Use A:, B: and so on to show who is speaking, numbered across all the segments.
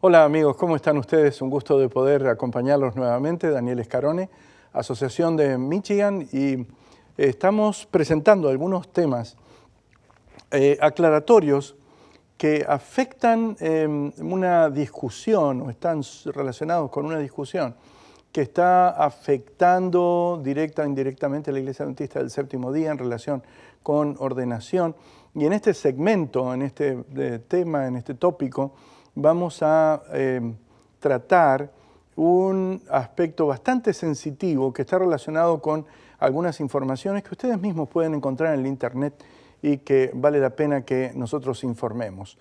A: Hola amigos, ¿cómo están ustedes? Un gusto de poder acompañarlos nuevamente. Daniel Escarone, Asociación de Michigan, y estamos presentando algunos temas aclaratorios que afectan una discusión o están relacionados con una discusión que está afectando directa o indirectamente a la Iglesia Adventista del Séptimo Día en relación con ordenación. Y en este segmento, en este tema, en este tópico, vamos a tratar un aspecto bastante sensitivo que está relacionado con algunas informaciones que ustedes mismos pueden encontrar en el Internet y que vale la pena que nosotros informemos.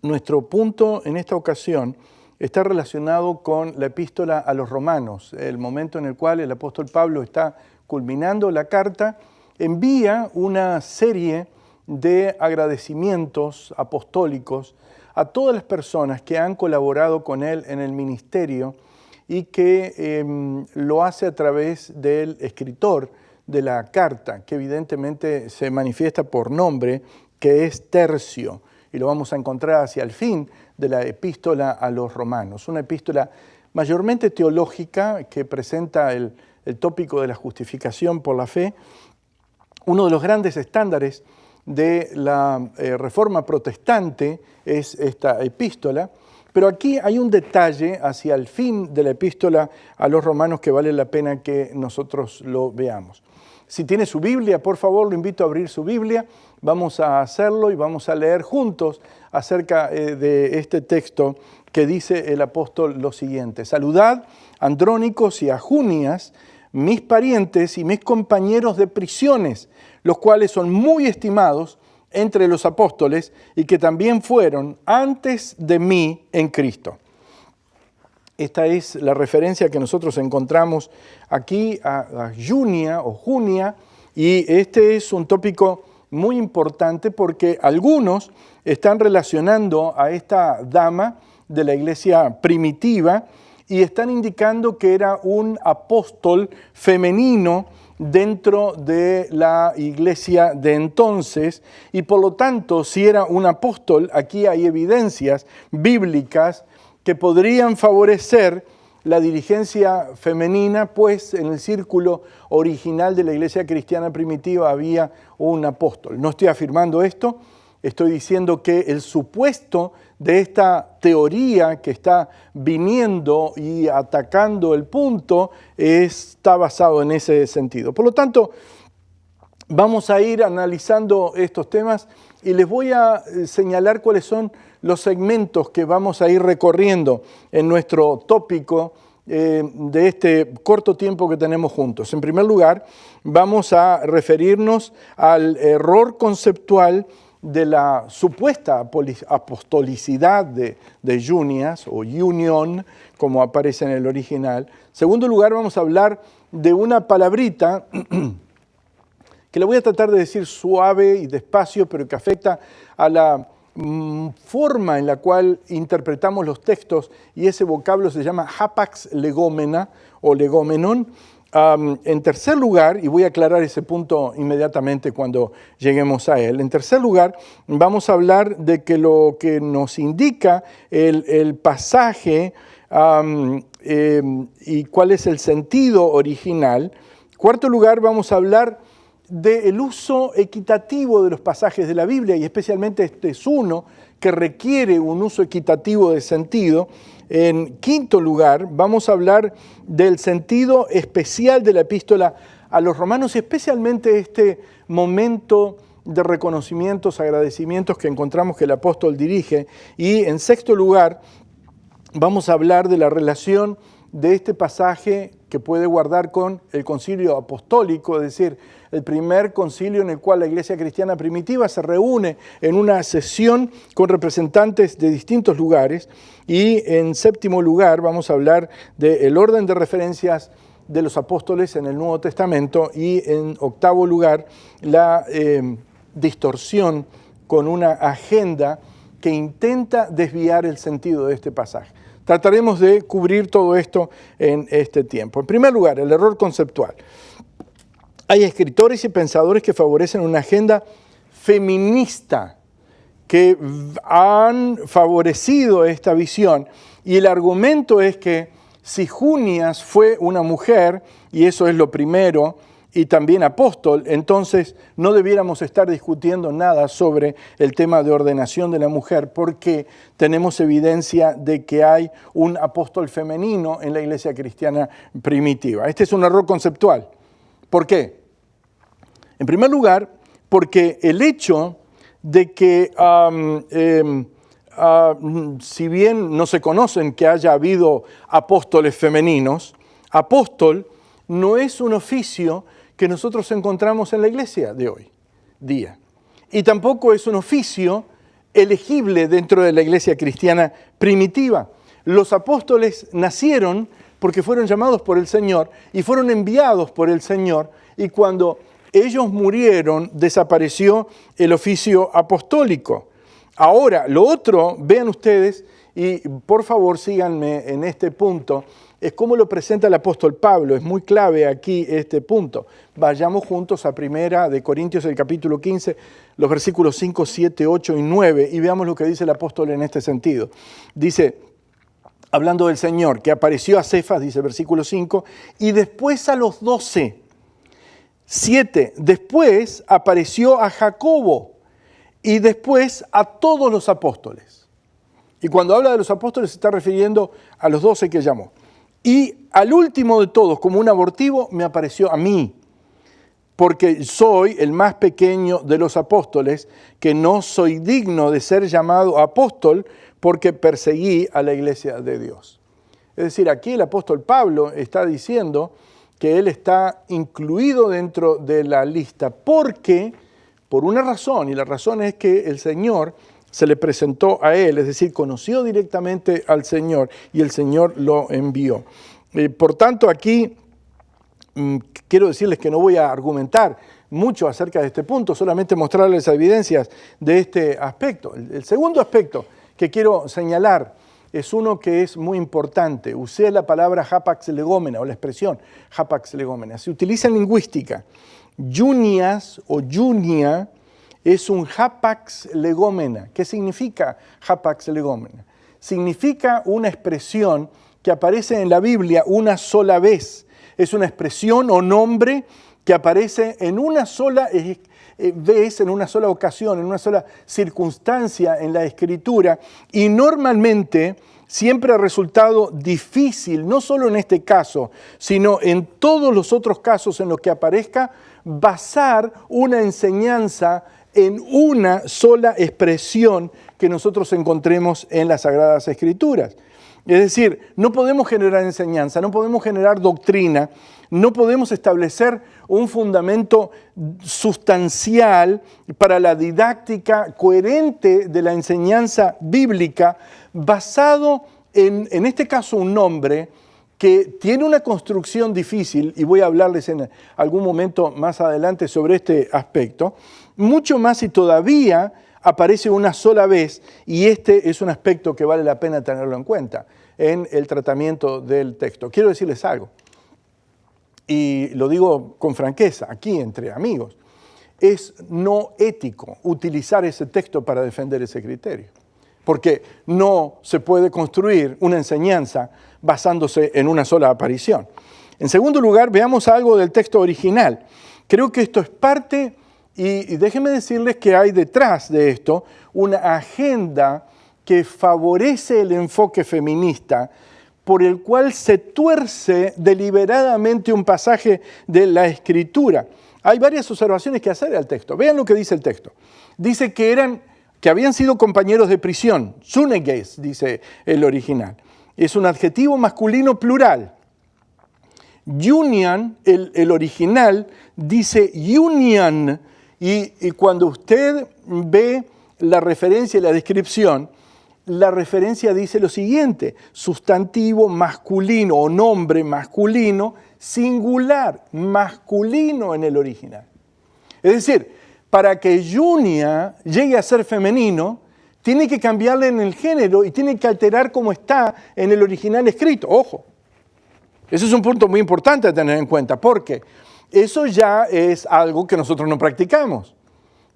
A: Nuestro punto en esta ocasión está relacionado con la epístola a los romanos, el momento en el cual el apóstol Pablo está culminando la carta, envía una serie de agradecimientos apostólicos a todas las personas que han colaborado con él en el ministerio y que lo hace a través del escritor de la carta, que evidentemente se manifiesta por nombre, que es Tercio, y lo vamos a encontrar hacia el fin de la epístola a los romanos, una epístola mayormente teológica que presenta el tópico de la justificación por la fe, uno de los grandes estándares de la Reforma Protestante es esta epístola, pero aquí hay un detalle hacia el fin de la epístola a los romanos que vale la pena que nosotros lo veamos. Si tiene su Biblia, por favor, lo invito a abrir su Biblia, vamos a hacerlo y vamos a leer juntos acerca de este texto que dice el apóstol lo siguiente: saludad a Andrónicos y a Junias, mis parientes y mis compañeros de prisiones, los cuales son muy estimados entre los apóstoles y que también fueron antes de mí en Cristo. Esta es la referencia que nosotros encontramos aquí a Junia o Junia, y este es un tópico muy importante porque algunos están relacionando a esta dama de la iglesia primitiva y están indicando que era un apóstol femenino dentro de la iglesia de entonces, y por lo tanto, si era un apóstol, aquí hay evidencias bíblicas que podrían favorecer la dirigencia femenina, pues en el círculo original de la iglesia cristiana primitiva había un apóstol. No estoy afirmando esto, estoy diciendo que el supuesto de esta teoría que está viniendo y atacando el punto está basado en ese sentido. Por lo tanto, vamos a ir analizando estos temas y les voy a señalar cuáles son los segmentos que vamos a ir recorriendo en nuestro tópico de este corto tiempo que tenemos juntos. En primer lugar, vamos a referirnos al error conceptual de la supuesta apostolicidad de Junias o Union, como aparece en el original. En segundo lugar, vamos a hablar de una palabrita que le voy a tratar de decir suave y despacio, pero que afecta a la forma en la cual interpretamos los textos, y ese vocablo se llama hapax legomena o legomenon. En tercer lugar, y voy a aclarar ese punto inmediatamente cuando lleguemos a él, en tercer lugar vamos a hablar de que lo que nos indica el pasaje y cuál es el sentido original. En cuarto lugar, vamos a hablar del uso equitativo de los pasajes de la Biblia, y especialmente este es uno que requiere un uso equitativo de sentido. En quinto lugar, vamos a hablar del sentido especial de la epístola a los romanos, y especialmente este momento de reconocimientos, agradecimientos que encontramos que el apóstol dirige. Y en sexto lugar, vamos a hablar de la relación de este pasaje que puede guardar con el concilio apostólico, es decir, el primer concilio en el cual la iglesia cristiana primitiva se reúne en una sesión con representantes de distintos lugares. Y en séptimo lugar vamos a hablar del orden de referencias de los apóstoles en el Nuevo Testamento, y en octavo lugar la distorsión con una agenda que intenta desviar el sentido de este pasaje. Trataremos de cubrir todo esto en este tiempo. En primer lugar, el error conceptual. Hay escritores y pensadores que favorecen una agenda feminista que han favorecido esta visión. Y el argumento es que si Junias fue una mujer, y eso es lo primero, y también apóstol, entonces no debiéramos estar discutiendo nada sobre el tema de ordenación de la mujer, porque tenemos evidencia de que hay un apóstol femenino en la iglesia cristiana primitiva. Este es un error conceptual. ¿Por qué? En primer lugar, porque el hecho de que, si bien no se conocen que haya habido apóstoles femeninos, apóstol no es un oficio que nosotros encontramos en la iglesia de hoy día. Y tampoco es un oficio elegible dentro de la iglesia cristiana primitiva. Los apóstoles nacieron porque fueron llamados por el Señor y fueron enviados por el Señor, y cuando ellos murieron desapareció el oficio apostólico. Ahora, lo otro, vean ustedes, y por favor síganme en este punto, es cómo lo presenta el apóstol Pablo. Es muy clave aquí este punto. Vayamos juntos a 1 de Corintios, el capítulo 15, los versículos 5, 7, 8 y 9, y veamos lo que dice el apóstol en este sentido. Dice, hablando del Señor, que apareció a Cefas, dice versículo 5, y después a los 12. 7, después apareció a Jacobo, y después a todos los apóstoles. Y cuando habla de los apóstoles se está refiriendo a los 12 que llamó. Y al último de todos, como un abortivo, me apareció a mí, porque soy el más pequeño de los apóstoles, que no soy digno de ser llamado apóstol, porque perseguí a la iglesia de Dios. Es decir, aquí el apóstol Pablo está diciendo que él está incluido dentro de la lista, porque, por una razón, y la razón es que el Señor se le presentó a él, es decir, conoció directamente al Señor y el Señor lo envió. Por tanto, aquí quiero decirles que no voy a argumentar mucho acerca de este punto, solamente mostrarles evidencias de este aspecto. El segundo aspecto que quiero señalar es uno que es muy importante. Usé la palabra hapax legómena, o la expresión hapax legómena. Se utiliza en lingüística. Junias o junia es un hapax legómena. ¿Qué significa hapax legómena? Significa una expresión que aparece en la Biblia una sola vez. Es una expresión o nombre que aparece en una sola vez, en una sola ocasión, en una sola circunstancia en la Escritura, y normalmente siempre ha resultado difícil, no solo en este caso, sino en todos los otros casos en los que aparezca, basar una enseñanza en una sola expresión que nosotros encontremos en las Sagradas Escrituras. Es decir, no podemos generar enseñanza, no podemos generar doctrina, no podemos establecer un fundamento sustancial para la didáctica coherente de la enseñanza bíblica basado en este caso, un nombre que tiene una construcción difícil, y voy a hablarles en algún momento más adelante sobre este aspecto, mucho más si todavía aparece una sola vez, y este es un aspecto que vale la pena tenerlo en cuenta en el tratamiento del texto. Quiero decirles algo, y lo digo con franqueza, aquí entre amigos, es no ético utilizar ese texto para defender ese criterio, porque no se puede construir una enseñanza basándose en una sola aparición. En segundo lugar, veamos algo del texto original. Creo que esto es parte, y déjenme decirles que hay detrás de esto una agenda que favorece el enfoque feminista, por el cual se tuerce deliberadamente un pasaje de la Escritura. Hay varias observaciones que hacer al texto. Vean lo que dice el texto. Dice que habían sido compañeros de prisión. Suneges, dice el original. Es un adjetivo masculino plural. Union, el original, dice union. Y cuando usted ve la referencia y la descripción, la referencia dice lo siguiente: sustantivo masculino o nombre masculino singular, masculino en el original. Es decir, para que Junia llegue a ser femenino, tiene que cambiarle en el género y tiene que alterar cómo está en el original escrito. Ojo, ese es un punto muy importante a tener en cuenta, porque eso ya es algo que nosotros no practicamos.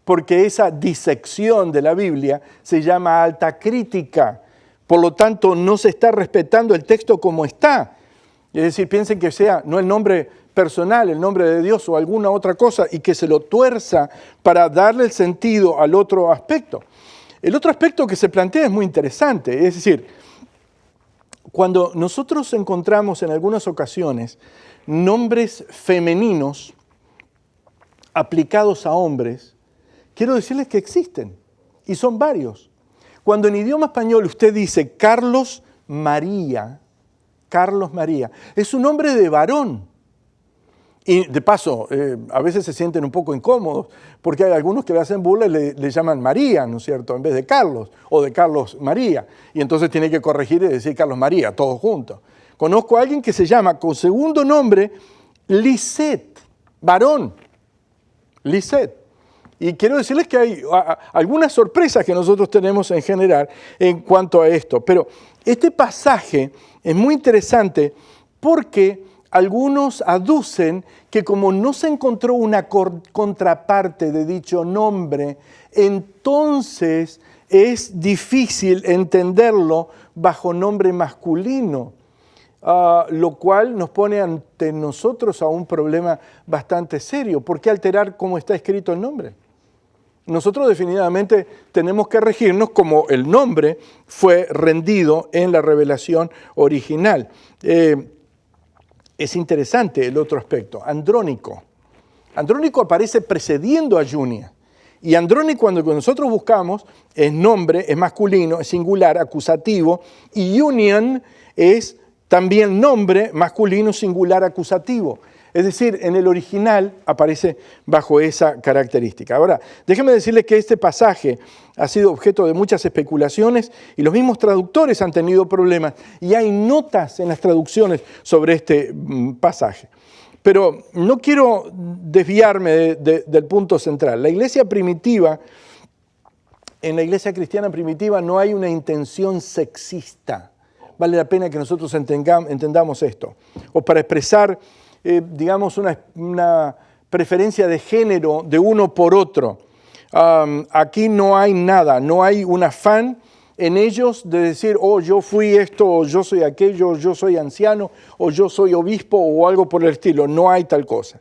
A: porque esa disección de la Biblia se llama alta crítica. Por lo tanto, no se está respetando el texto como está. Es decir, piensen que sea no el nombre personal, el nombre de Dios o alguna otra cosa, y que se lo tuerza para darle el sentido al otro aspecto. El otro aspecto que se plantea es muy interesante, es decir, cuando nosotros encontramos en algunas ocasiones nombres femeninos aplicados a hombres, quiero decirles que existen, y son varios. Cuando en idioma español usted dice Carlos María, es un nombre de varón. Y de paso, a veces se sienten un poco incómodos, porque hay algunos que le hacen burla y le llaman María, ¿no es cierto?, en vez de Carlos, o de Carlos María. Y entonces tiene que corregir y decir Carlos María, todos juntos. Conozco a alguien que se llama, con segundo nombre, Lisette, varón, Lisette. Y quiero decirles que hay algunas sorpresas que nosotros tenemos en general en cuanto a esto. Pero este pasaje es muy interesante porque algunos aducen que como no se encontró una contraparte de dicho nombre, entonces es difícil entenderlo bajo nombre masculino, lo cual nos pone ante nosotros a un problema bastante serio. ¿Por qué alterar cómo está escrito el nombre? Nosotros definitivamente tenemos que regirnos como el nombre fue rendido en la revelación original. Es interesante el otro aspecto, Andrónico. Andrónico aparece precediendo a Junia. Y Andrónico, cuando nosotros buscamos, es nombre, es masculino, es singular, acusativo. Y Union es también nombre masculino, singular, acusativo. Es decir, en el original aparece bajo esa característica. Ahora, déjenme decirles que este pasaje ha sido objeto de muchas especulaciones y los mismos traductores han tenido problemas y hay notas en las traducciones sobre este pasaje. Pero no quiero desviarme del punto central. La iglesia primitiva, en la iglesia cristiana primitiva no hay una intención sexista. Vale la pena que nosotros entendamos esto. O para expresar digamos, una preferencia de género de uno por otro. Aquí no hay nada, no hay un afán en ellos de decir, oh, yo fui esto, o yo soy aquello, o yo soy anciano, o yo soy obispo, o algo por el estilo. No hay tal cosa.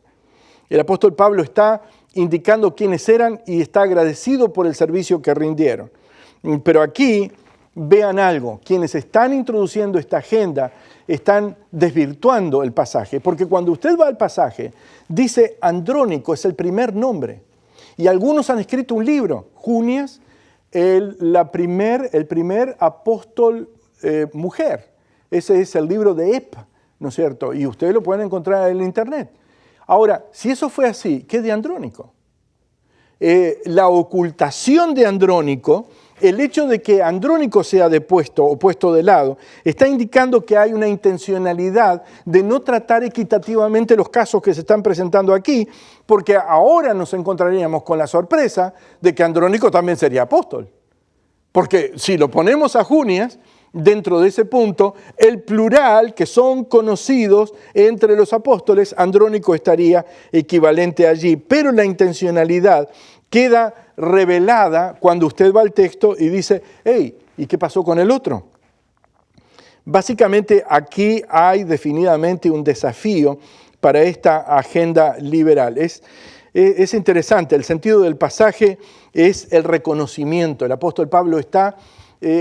A: El apóstol Pablo está indicando quiénes eran y está agradecido por el servicio que rindieron. Pero aquí vean algo, quienes están introduciendo esta agenda están desvirtuando el pasaje, porque cuando usted va al pasaje, dice Andrónico, es el primer nombre, y algunos han escrito un libro, Junias, el primer apóstol mujer, ese es el libro de Epa, ¿no es cierto? Y ustedes lo pueden encontrar en el internet. Ahora, si eso fue así, ¿qué es de Andrónico? La ocultación de Andrónico, el hecho de que Andrónico sea depuesto o puesto de lado, está indicando que hay una intencionalidad de no tratar equitativamente los casos que se están presentando aquí, porque ahora nos encontraríamos con la sorpresa de que Andrónico también sería apóstol. Porque si lo ponemos a Junias, dentro de ese punto, el plural que son conocidos entre los apóstoles, Andrónico estaría equivalente allí, pero la intencionalidad queda revelada cuando usted va al texto y dice, hey, ¿y qué pasó con el otro? Básicamente aquí hay definidamente un desafío para esta agenda liberal. Es interesante, el sentido del pasaje es el reconocimiento. El apóstol Pablo está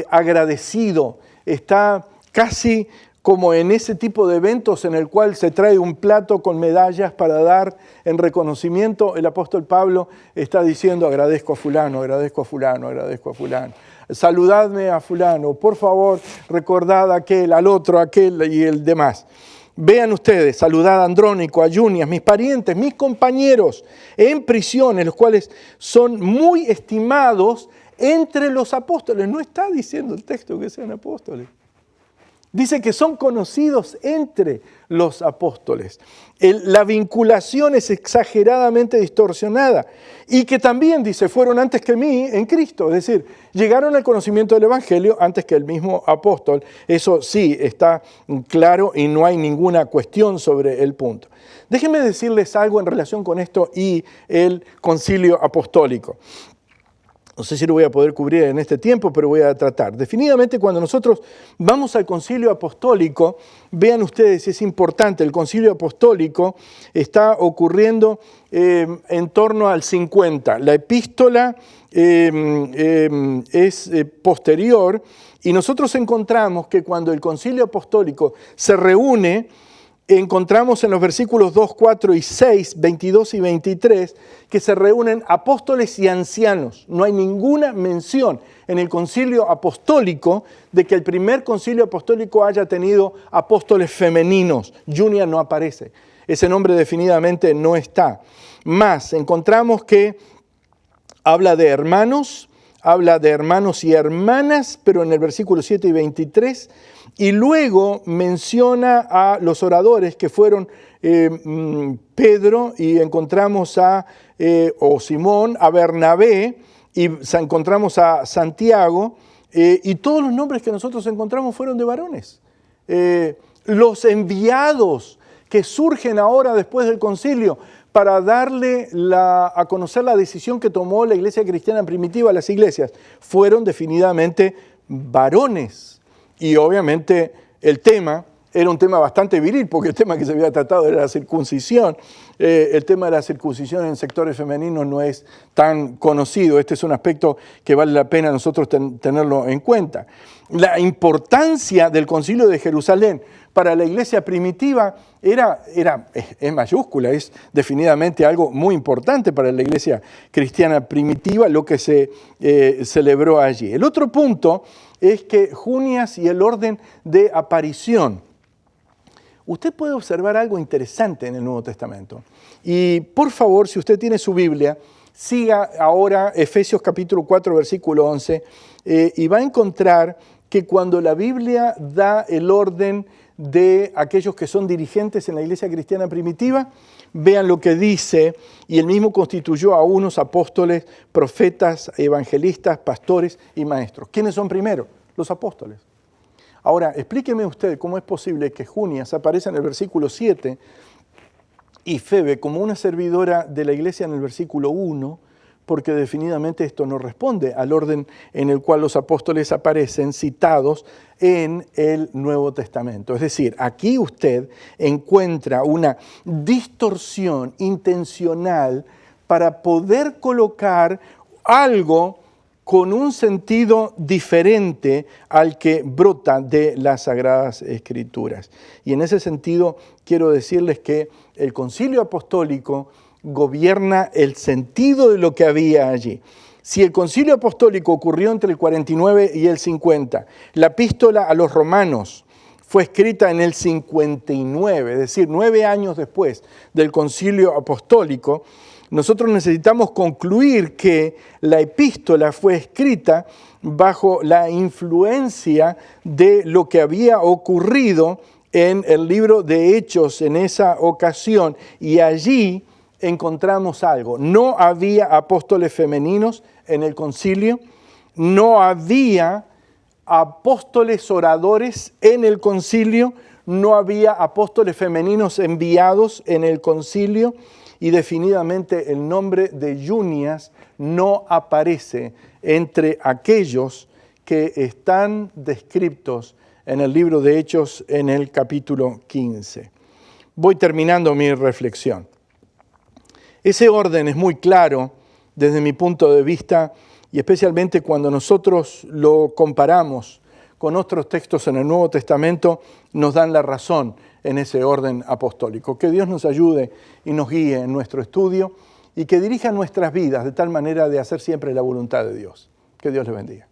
A: agradecido, está casi como en ese tipo de eventos en el cual se trae un plato con medallas para dar en reconocimiento. El apóstol Pablo está diciendo, agradezco a fulano, agradezco a fulano, agradezco a fulano. Saludadme a fulano, por favor, recordad a aquel, al otro, aquel y el demás. Vean ustedes, saludad a Andrónico, a Junias, mis parientes, mis compañeros en prisiones, los cuales son muy estimados entre los apóstoles. No está diciendo el texto que sean apóstoles. Dice que son conocidos entre los apóstoles. La vinculación es exageradamente distorsionada y que también, dice, fueron antes que mí en Cristo. Es decir, llegaron al conocimiento del Evangelio antes que el mismo apóstol. Eso sí está claro y no hay ninguna cuestión sobre el punto. Déjenme decirles algo en relación con esto y el concilio apostólico. No sé si lo voy a poder cubrir en este tiempo, pero voy a tratar. Definitivamente, cuando nosotros vamos al concilio apostólico, vean ustedes, es importante, el concilio apostólico está ocurriendo en torno al 50. La epístola es posterior y nosotros encontramos que cuando el concilio apostólico se reúne, encontramos en los versículos 2, 4 y 6, 22 y 23, que se reúnen apóstoles y ancianos. No hay ninguna mención en el concilio apostólico de que el primer concilio apostólico haya tenido apóstoles femeninos. Junia no aparece. Ese nombre definitivamente no está. Más, encontramos que habla de hermanos y hermanas, pero en el versículo 7 y 23, y luego menciona a los oradores que fueron Pedro, y encontramos o Simón, a Bernabé, y encontramos a Santiago, y todos los nombres que nosotros encontramos fueron de varones. Los enviados que surgen ahora después del concilio para darle a conocer la decisión que tomó la iglesia cristiana primitiva, las iglesias, fueron definitivamente varones. Y obviamente el tema era un tema bastante viril, porque el tema que se había tratado era la circuncisión. El tema de la circuncisión en sectores femeninos no es tan conocido. Este es un aspecto que vale la pena nosotros tenerlo en cuenta. La importancia del Concilio de Jerusalén para la iglesia primitiva es mayúscula, es definitivamente algo muy importante para la iglesia cristiana primitiva, lo que se celebró allí. El otro punto es que Junias y el orden de aparición. Usted puede observar algo interesante en el Nuevo Testamento. Y por favor, si usted tiene su Biblia, siga ahora Efesios capítulo 4, versículo 11, y va a encontrar que cuando la Biblia da el orden de aquellos que son dirigentes en la iglesia cristiana primitiva, vean lo que dice: y él mismo constituyó a unos apóstoles, profetas, evangelistas, pastores y maestros. ¿Quiénes son primero? Los apóstoles. Ahora, explíqueme usted cómo es posible que Junias aparezca en el versículo 7 y Febe como una servidora de la iglesia en el versículo 1, porque definitivamente esto no responde al orden en el cual los apóstoles aparecen citados en el Nuevo Testamento. Es decir, aquí usted encuentra una distorsión intencional para poder colocar algo con un sentido diferente al que brota de las Sagradas Escrituras. Y en ese sentido quiero decirles que el Concilio Apostólico gobierna el sentido de lo que había allí. Si el concilio apostólico ocurrió entre el 49 y el 50, la epístola a los romanos fue escrita en el 59, es decir, 9 años después del concilio apostólico, nosotros necesitamos concluir que la epístola fue escrita bajo la influencia de lo que había ocurrido en el libro de Hechos en esa ocasión, y allí encontramos algo. No había apóstoles femeninos en el concilio, no había apóstoles oradores en el concilio, no había apóstoles femeninos enviados en el concilio, y definitivamente el nombre de Junias no aparece entre aquellos que están descritos en el libro de Hechos en el capítulo 15. Voy terminando mi reflexión. Ese orden es muy claro desde mi punto de vista, y especialmente cuando nosotros lo comparamos con otros textos en el Nuevo Testamento, nos dan la razón en ese orden apostólico. Que Dios nos ayude y nos guíe en nuestro estudio y que dirija nuestras vidas de tal manera de hacer siempre la voluntad de Dios. Que Dios les bendiga.